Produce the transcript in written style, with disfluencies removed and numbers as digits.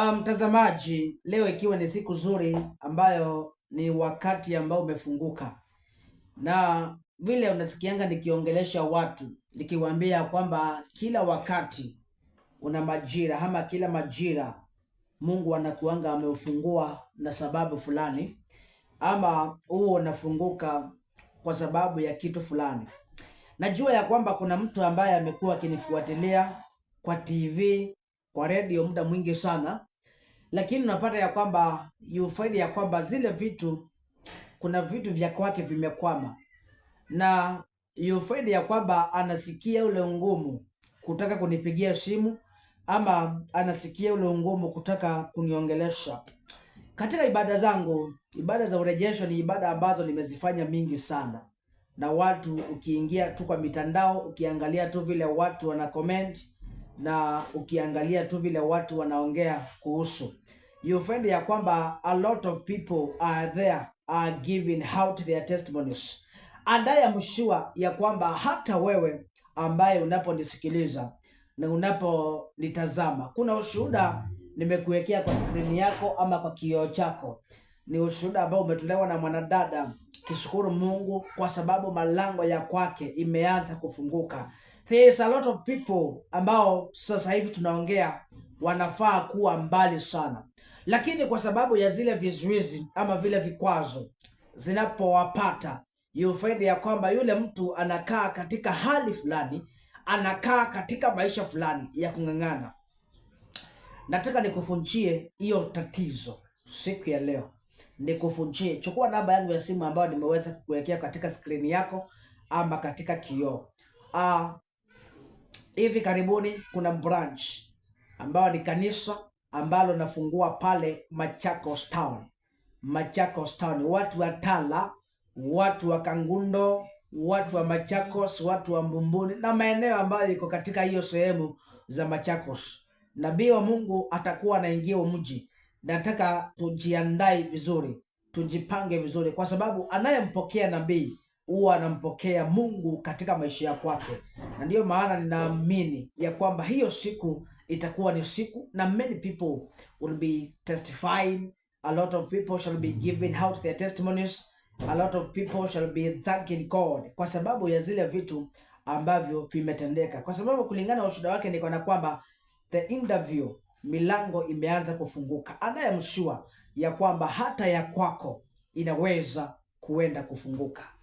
Mtazamaji, leo ikiwa ni siku nzuri ambayo ni wakati ambao umefunguka, na vile unasikianga nikiongelesha watu nikiwaambia kwamba kila wakati una majira ama kila majira Mungu anakuanga ameufungua na sababu fulani, ama huo unafunguka kwa sababu ya kitu fulani. Najua ya kwamba kuna mtu ambaye amekuwa akinifuatilia kwa TV, kwa radio muda mwingi sana, lakini unapata ya kwamba you find ya kwamba zile vitu, kuna vitu vya kwake vimekwama, na you find ya kwamba anasikia ule ngumu kutaka kunipigia simu, ama anasikia ule ngumu kutaka kuniongelesha. Katika ibada zangu, ibada za urejesho ni ibada ambazo nimezifanya mingi sana, na watu ukiingia tu kwa mitandao, ukiangalia tu vile watu wana comment, na ukiangalia tu vile watu wanaongea kuhusu, you find ya kwamba a lot of people are there are giving out their testimonies, and I am sure ya kwamba hata wewe ambaye unaponisikiliza na unaponitazama, kuna ushuhuda nimekuwekea kwa skrini yako ama kwa kioo chako. Ni ushuhuda ambao umetolewa na mwanadada kishukuru Mungu kwa sababu malango ya kwake imeanza kufunguka. There is a lot of people ambao sasa hivi tunaongea wanafaa kuwa mbali sana, lakini kwa sababu ya zile vizuizi ama vile vikwazo zinapowapata, you find ya kwamba yule mtu anakaa katika hali fulani, anakaa katika maisha fulani ya kung'ang'ana. Nataka nikufunjie hiyo tatizo siku ya leo, nikufunjie. Chukua namba yangu ya simu ambayo nimeweza kuwekea katika skrini yako ama katika kioo. Hivi karibuni kuna branch ambayo ni kanisa ambalo nafungua pale Machakos Town. Machakos Town, watu wa Tala, watu wa Kangundo, watu wa Machakos, watu wa Mbumbuni na maeneo ambayo iko katika hiyo sehemu za Machakos. Nabii wa Mungu atakuwa anaingia mji. Nataka tujiandae vizuri, tujipange vizuri, kwa sababu anayempokea nabii huwa anampokea Mungu katika maisha ya kwake, na ndiyo maana ninaamini ya kwamba hiyo siku itakuwa ni siku, na many people will be testifying, a lot of people shall be giving out their testimonies, a lot of people shall be thanking God kwa sababu ya zile vitu ambavyo vimetendeka, kwa sababu kulingana na ushuhuda wake ni kana kwamba the interview, milango imeanza kufunguka. Anayemshua ya kwamba hata ya kwako inaweza kuenda kufunguka.